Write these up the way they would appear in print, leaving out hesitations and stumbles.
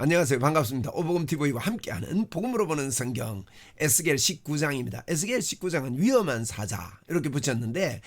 안녕하세요. 반갑습니다. 오복음TV와 함께하는 복음으로 보는 성경 에스겔 19장입니다. 에스겔 19장은 위험한 사자 이렇게 붙였는데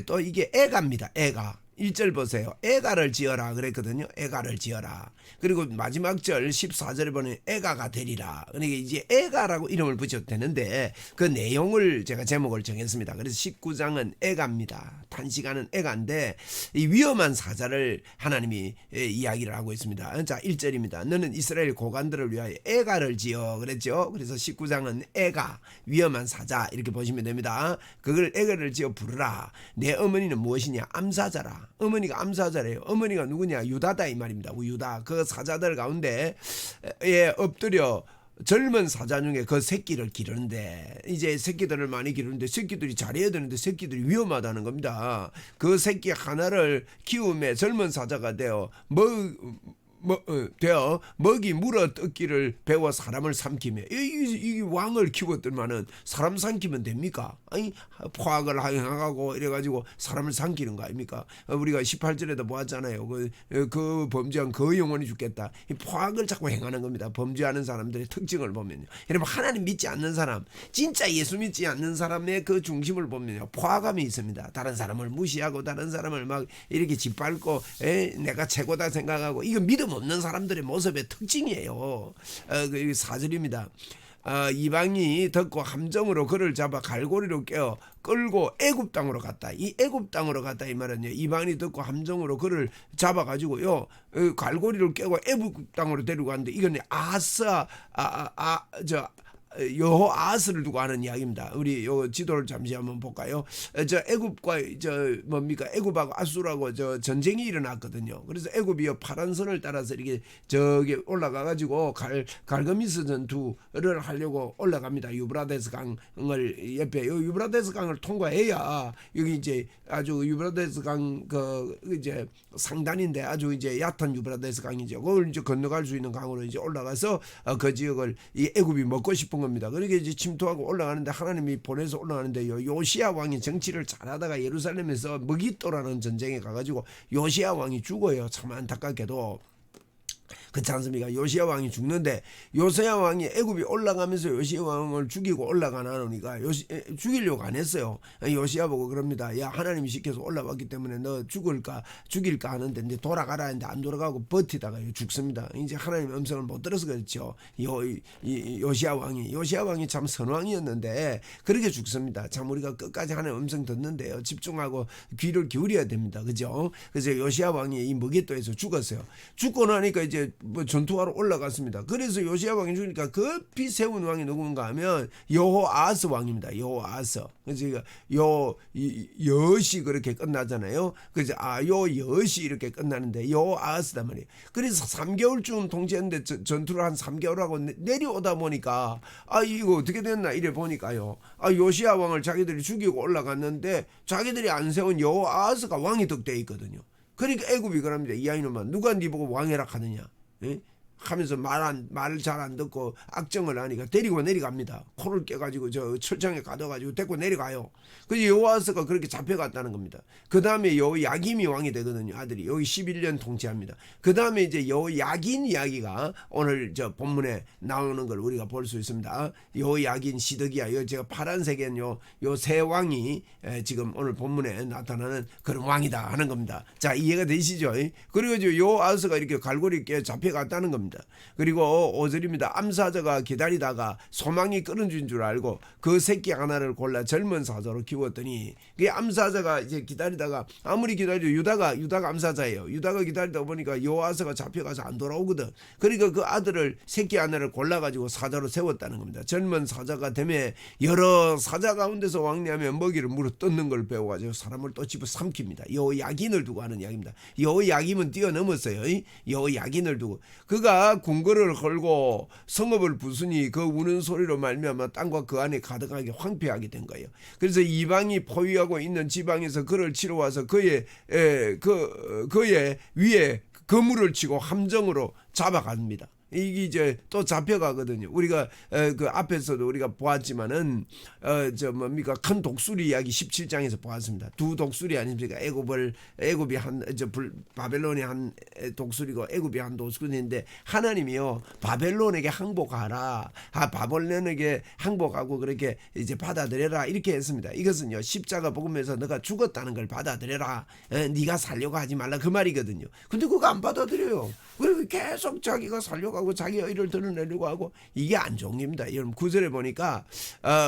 또 이게 애가입니다. 애가. 1절 보세요. 애가를 지어라 그랬거든요. 애가를 지어라. 그리고 마지막 절 14절에 보면 애가가 되리라. 그러니까 이제 애가라고 이름을 붙여도 되는데 그 내용을 제가 제목을 정했습니다. 그래서 19장은 애가입니다. 단시간은 애가인데 이 위험한 사자를 하나님이 이야기를 하고 있습니다. 자, 1절입니다. 너는 이스라엘 고관들을 위하여 애가를 지어 그랬죠. 그래서 19장은 애가, 위험한 사자 이렇게 보시면 됩니다. 그걸 애가를 지어 부르라. 내 어머니는 무엇이냐? 암사자라. 어머니가 암사자래요. 어머니가 누구냐? 유다다 이 말입니다. 유다. 그 사자들 가운데 엎드려 젊은 사자 중에 그 새끼를 기르는데 이제 새끼들을 많이 기르는데 새끼들이 잘해야 되는데 새끼들이 위험하다는 겁니다. 그 새끼 하나를 키우며 젊은 사자가 되어 되어 먹이 물어 뜯기를 배워 사람을 삼키며 이 왕을 키웠더만은 사람 삼키면 됩니까? 아니 포악을 행하고 이래가지고 사람을 삼키는 거 아닙니까? 우리가 18절에도 보았잖아요. 그 범죄한 그 영혼이 죽겠다. 이 포악을 자꾸 행하는 겁니다. 범죄하는 사람들의 특징을 보면요. 여러분 하나님 믿지 않는 사람, 진짜 예수 믿지 않는 사람의 그 중심을 보면요, 포악함이 있습니다. 다른 사람을 무시하고 다른 사람을 막 이렇게 짓밟고 내가 최고다 생각하고 이거 믿음 없는 사람들의 모습의 특징이에요. 그 4절입니다. 이방이 듣고 함정으로 그를 잡아 갈고리로 깨어 끌고 애굽 땅으로 갔다. 이 애굽 땅으로 갔다 이 말은요. 이방이 듣고 함정으로 그를 잡아 가지고요. 갈고리를 깨고 애굽 땅으로 데리고 갔는데 이건 여호아스를 두고 하는 이야기입니다. 우리 요 지도를 잠시 한번 볼까요? 저 애굽과 애굽하고 아수르하고 저 전쟁이 일어났거든요. 그래서 애굽이 파란 선을 따라서 이렇게 저기 올라가 가지고 갈그미스 전투를 하려고 올라갑니다. 유브라데스 강을 옆에 요 유브라데스 강을 통과해야 여기 이제 아주 유브라데스 강 이제 상단인데 아주 이제 얕은 유브라데스 강이죠. 그걸 이제 건너갈 수 있는 강으로 이제 올라가서 그 지역을 이 애굽이 먹고 싶은 겁니다. 그러니까 이제 침투하고 올라가는데 하나님이 보내서 올라가는데요. 요시야 왕이 정치를 잘하다가 예루살렘에서 머깃도라는 전쟁에 가가지고 요시야 왕이 죽어요. 참 안타깝게도. 그렇지 않습니까? 요시야 왕이 죽는데 요시야 왕이 애굽이 올라가면서 요시야 왕을 죽이고 올라가나니까 죽이려고 안 했어요. 요시야 보고 그럽니다. 야, 하나님이 시켜서 올라왔기 때문에 너 죽일까 하는데 이제 돌아가라 했는데 안 돌아가고 버티다가 죽습니다. 이제 하나님의 음성을 못 들어서 그렇죠. 요시야 왕이 참 선왕이었는데 그렇게 죽습니다. 참 우리가 끝까지 하나님의 음성 듣는데요. 집중하고 귀를 기울여야 됩니다. 그죠? 그래서 요시야 왕이 이 머깃도에서 죽었어요. 죽고 나니까 이제 전투하러 올라갔습니다. 그래서 요시야 왕이 죽으니까 급히 세운 왕이 누군가 하면 여호아스 왕입니다. 여호아스. 그래서 여시 그렇게 끝나잖아요. 그래서 여시 이렇게 끝나는데 여호아스단 말이에요. 그래서 3개월쯤 통치했는데 전투를 한 3개월 하고 내려오다 보니까 이거 어떻게 됐나 이래 보니까요. 요시야 왕을 자기들이 죽이고 올라갔는데 자기들이 안 세운 여호아스가 왕이 득돼 있거든요. 그러니까 애굽이 그럽니다. 이 아이놈아 누가 네 보고 왕이라 하느냐 하면서 말을 잘 안 듣고 악정을 하니까 데리고 내려갑니다. 코를 깨가지고 저 철창에 가둬가지고 데리고 내려가요. 그래서 여호아스가 그렇게 잡혀갔다는 겁니다. 그 다음에 여호야김이 왕이 되거든요. 아들이 여기 11년 통치합니다. 그 다음에 이제 여호야긴 이야기가 오늘 저 본문에 나오는 걸 우리가 볼 수 있습니다. 여호야긴 시드기야 제가 파란색엔 요 세 왕이 지금 오늘 본문에 나타나는 그런 왕이다 하는 겁니다. 자, 이해가 되시죠? 그리고 여호아스가 이렇게 갈고리 깨 잡혀갔다는 겁니다. 그리고 5절입니다. 암사자가 기다리다가 소망이 끊어진 줄 알고 그 새끼 하나를 골라 젊은 사자로 키웠더니 그 암사자가 이제 기다리다가 아무리 기다려도 유다가 암사자예요. 유다가 기다리다 보니까 여호아스가 잡혀가서 안 돌아오거든. 그러니까 그 아들을 새끼 하나를 골라가지고 사자로 세웠다는 겁니다. 젊은 사자가 되면 여러 사자 가운데서 왕래하면 먹이를 물어 뜯는 걸 배워가지고 사람을 또 집어 삼킵니다. 여호야긴을 두고 하는 이야기입니다. 여호야김은 뛰어넘었어요. 여호야긴을 두고 그가 궁궐을 걸고 성읍을 부수니 그 우는 소리로 말미암아 땅과 그 안에 가득하게 황폐하게 된 거예요. 그래서 이방이 포위하고 있는 지방에서 그를 치러 와서 그의 위에 그물을 치고 함정으로 잡아갑니다. 이게 이제 또 잡혀가거든요. 우리가 그 앞에서도 우리가 보았지만은 저 뭡니까 큰 독수리 이야기 17장에서 보았습니다. 두 독수리 아닙니까? 애굽이 바벨론이 한 독수리고 애굽이 한 독수리인데 하나님이요 바벨론에게 항복하라, 바벨론에게 항복하고 그렇게 이제 받아들여라 이렇게 했습니다. 이것은요 십자가 복음에서 너가 죽었다는 걸 받아들여라, 네가 살려고 하지 말라 그 말이거든요. 근데 그거 안 받아들여요. 그리고 계속 자기가 살려고 하고 자기 의를 드러내려고 하고 이게 안 좋은 겁니다. 여러분 9절에 보니까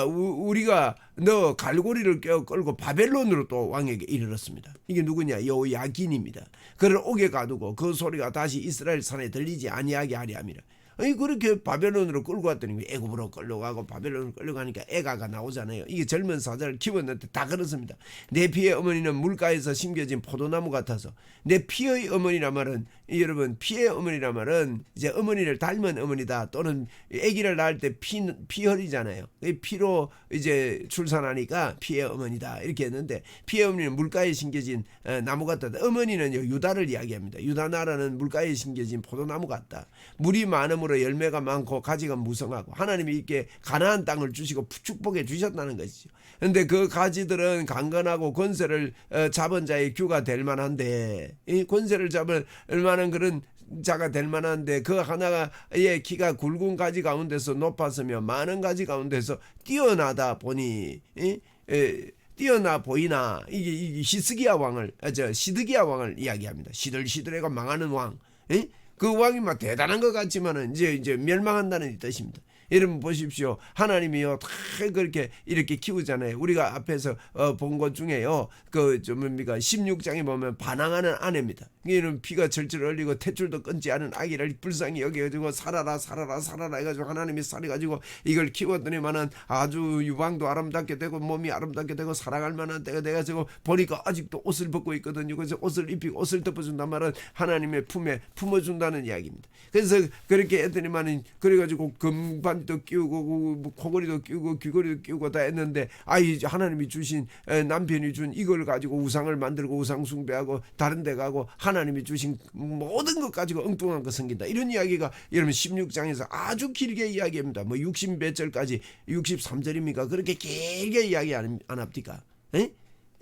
우리가 너 갈고리를 끌고 바벨론으로 또 왕에게 이르렀습니다. 이게 누구냐? 여호야긴입니다. 그를 옥에 가두고 그 소리가 다시 이스라엘 산에 들리지 아니하게 하려 함이라. 아니 그렇게 바벨론으로 끌고 왔더니 애굽으로 끌려가고 바벨론으로 끌려가니까 애가가 나오잖아요. 이게 젊은 사자를 키웠는데 다 그렇습니다. 내 피의 어머니는 물가에서 심겨진 포도나무 같아서, 내 피의 어머니란 말은 여러분 피의 어머니란 말은 이제 어머니를 닮은 어머니다, 또는 아기를 낳을 때 피 흘리잖아요. 피로 이제 출산하니까 피의 어머니다 이렇게 했는데, 피의 어머니는 물가에 심겨진 나무 같다. 어머니는 유다를 이야기합니다. 유다 나라는 물가에 심겨진 포도나무 같다. 물이 많음으로 열매가 많고 가지가 무성하고 하나님이 이렇게 가나안 땅을 주시고 축복해 주셨다는 것이죠. 그런데 그 가지들은 강건하고 권세를 잡은 자의 규가 될 만한데, 이 권세를 잡을 만한 그런 자가 될 만한데 그 하나의 키가 굵은 가지 가운데서 높았으며 많은 가지 가운데서 뛰어나다 보니 뛰어나 보이나. 이게 시드기야 왕을 이야기합니다. 시들시들해가 망하는 왕. 그 왕이 막 대단한 것 같지만은 이제 멸망한다는 뜻입니다. 여러분 보십시오. 하나님이요 다 그렇게 이렇게 키우잖아요. 우리가 앞에서 본 것 중에요. 그 뭡니까 16장에 보면 반항하는 아내입니다. 이는 피가 절절 흘리고 탯줄도 끊지 않은 아기를 불쌍히 여겨가지고 살아라 해가지고 하나님이 살해가지고 이걸 키웠더니만은 아주 유방도 아름답게 되고 몸이 아름답게 되고 살아갈 만한 때가 돼가지고 보니까 아직도 옷을 벗고 있거든요. 그래서 옷을 입히고 옷을 덮어준단 말은 하나님의 품에 품어준다는 이야기입니다. 그래서 그렇게 했더니만은 그래가지고 금반도 끼우고 코걸이도 끼우고 귀걸이도 끼우고 다 했는데, 하나님이 주신 남편이 준 이걸 가지고 우상을 만들고 우상 숭배하고 다른 데 가고 하나님이 주신 모든 것 가지고 엉뚱한 거 생긴다. 이런 이야기가 여러분 16장에서 아주 길게 이야기합니다. 60몇 절까지 63절입니까? 그렇게 길게 이야기 안 합니까?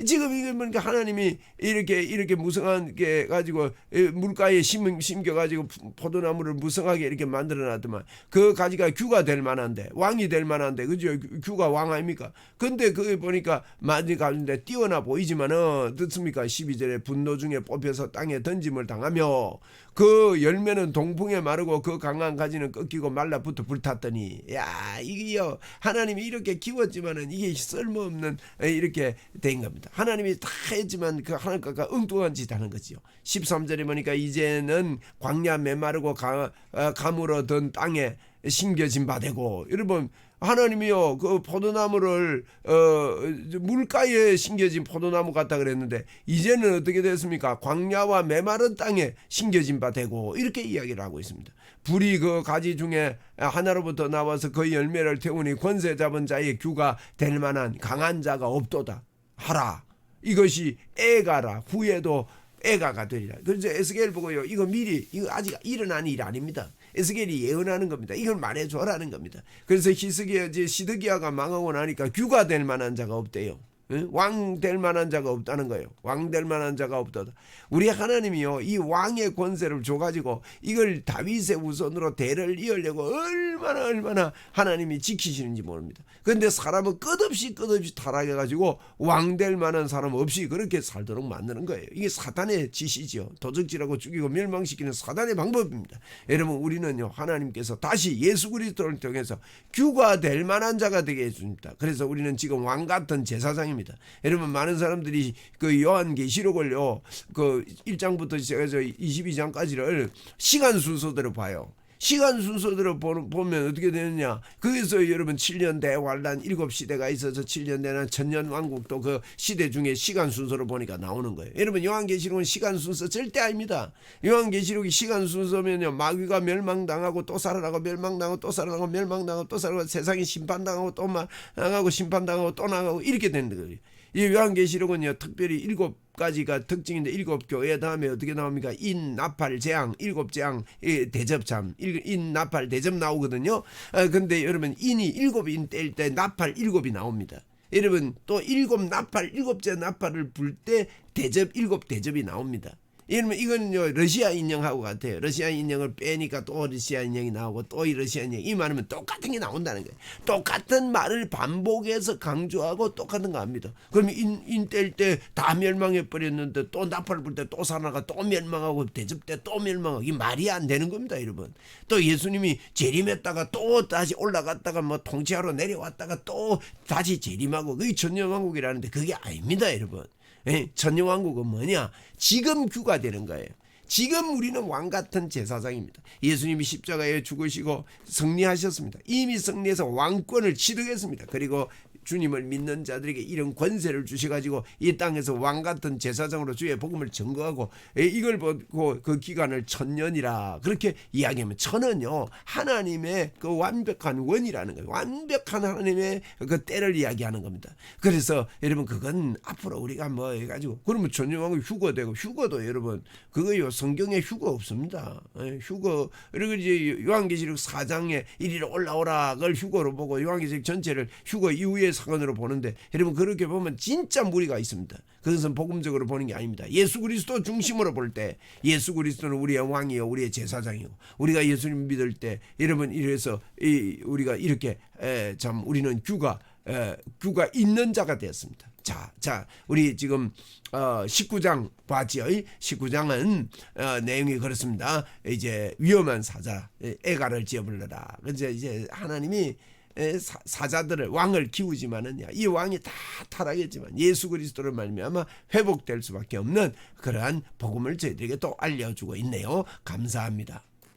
지금 이게 보니까 하나님이 이렇게 무성한 게 가지고 물가에 심겨 가지고 포도나무를 무성하게 이렇게 만들어 놨더만 그 가지가 규가 될 만한데, 왕이 될 만한데, 그죠? 규가 왕 아닙니까? 근데 그게 보니까 많이 가운데 뛰어나 보이지만은 듣습니까? 12절에 분노 중에 뽑혀서 땅에 던짐을 당하며 그 열매는 동풍에 마르고 그 강한 가지는 꺾이고 말라붙어 불탔더니, 이게요 하나님이 이렇게 키웠지만은 이게 쓸모없는 이렇게 된 겁니다. 하나님이 다 했지만 그 하나님과 엉뚱한 짓 하는 거지요. 13절에 보니까 이제는 광야 메마르고 가물어 든 땅에 심겨진 바 되고, 여러분 하나님이요 그 포도나무를 물가에 심겨진 포도나무 같다 그랬는데 이제는 어떻게 됐습니까? 광야와 메마른 땅에 심겨진 바 되고, 이렇게 이야기를 하고 있습니다. 불이 그 가지 중에 하나로부터 나와서 그 열매를 태우니 권세 잡은 자의 규가 될 만한 강한 자가 없도다 하라. 이것이 애가라. 후에도 애가가 되리라. 그래서 에스겔 보고요, 이거 아직 일어난 일 아닙니다. 에스겔이 예언하는 겁니다. 이걸 말해줘라는 겁니다. 그래서 시드기야가 망하고 나니까 규가 될 만한 자가 없대요. 왕 될 만한 자가 없다는 거예요. 왕 될 만한 자가 없다. 우리 하나님이요 이 왕의 권세를 줘가지고 이걸 다윗의 우선으로 대를 이으려고 얼마나 하나님이 지키시는지 모릅니다. 그런데 사람은 끝없이 타락해가지고 왕 될 만한 사람 없이 그렇게 살도록 만드는 거예요. 이게 사단의 짓이죠. 도적질하고 죽이고 멸망시키는 사단의 방법입니다. 여러분 우리는요 하나님께서 다시 예수 그리스도를 통해서 규가 될 만한 자가 되게 해줍니다. 그래서 우리는 지금 왕 같은 제사장입니다. 여러분 많은 사람들이 그 요한계시록을요 그 1장부터 시작해서 22장까지를 시간 순서대로 봐요. 시간 순서대로 보면 어떻게 되느냐, 거기서 여러분 7년 대환란 7시대가 있어서 7년 대난 천년왕국도 그 시대 중에 시간 순서로 보니까 나오는 거예요. 여러분 요한계시록은 시간 순서 절대 아닙니다. 요한계시록이 시간 순서면요 마귀가 멸망당하고 또 살아나고 멸망당하고 또 살아나고 멸망당하고 또 살아나고 세상이 심판당하고 또 나가고 심판당하고 또 나가고 이렇게 되는 거예요. 이 요한계시록은요 특별히 7가지가 특징인데 7교회 다음에 어떻게 나옵니까? 인, 나팔, 재앙, 7재앙, 대접참, 인, 나팔, 대접 나오거든요. 근데 여러분 인이 7인 뗄 때 나팔 7이 나옵니다. 여러분 또 7나팔 7째 나팔을 불 때 대접 7대접이 나옵니다. 이러면 이거는요 러시아 인형하고 같아요. 러시아 인형을 빼니까 또 러시아 인형이 나오고 또 이 러시아 인형, 이 말하면 똑같은 게 나온다는 거예요. 똑같은 말을 반복해서 강조하고 똑같은 거 합니다. 그러면 인 뗄 때 다 멸망해 버렸는데 또 나팔 불 때 또 살아나가 또 멸망하고 대접 때 또 멸망하고, 이 말이 안 되는 겁니다, 여러분. 또 예수님이 재림했다가 또 다시 올라갔다가 뭐 통치하러 내려왔다가 또 다시 재림하고, 그게 천년왕국이라는데 그게 아닙니다, 여러분. 천년왕국은 뭐냐? 지금 규가 되는 거예요. 지금 우리는 왕같은 제사장입니다. 예수님이 십자가에 죽으시고 승리하셨습니다. 이미 승리해서 왕권을 취득했습니다. 그리고 주님을 믿는 자들에게 이런 권세를 주셔가지고 이 땅에서 왕같은 제사장으로 주의 복음을 증거하고, 이걸 보고 그 기간을 천년이라 그렇게 이야기하면, 천은요 하나님의 그 완벽한 원이라는 거예요. 완벽한 하나님의 그 때를 이야기하는 겁니다. 그래서 여러분 그건 앞으로 우리가 뭐 해가지고 그러면 천년왕국 휴거되고, 휴거도 여러분 그거요 성경에 휴거 없습니다. 휴거, 그리고 이제 요한계시록 4장에 이리로 올라오라 그걸 휴거로 보고 요한계시록 전체를 휴거 이후의 사건으로 보는데, 여러분 그렇게 보면 진짜 무리가 있습니다. 그것은 복음적으로 보는 게 아닙니다. 예수 그리스도 중심으로 볼 때 예수 그리스도는 우리의 왕이요 우리의 제사장이고, 우리가 예수님 믿을 때 여러분 이래서 우리가 이렇게 참 우리는 규가 있는 자가 되었습니다. 자, 우리 지금 19장 봤지요. 19장은 내용이 그렇습니다. 이제 위험한 사자 애가를 지어불러라. 그래서 이제 하나님이 사자들을, 왕을 키우지만은 이 왕이 다 타락했지만 예수 그리스도를 말미암아 회복될 수밖에 없는 그러한 복음을 저희들에게 또 알려주고 있네요. 감사합니다.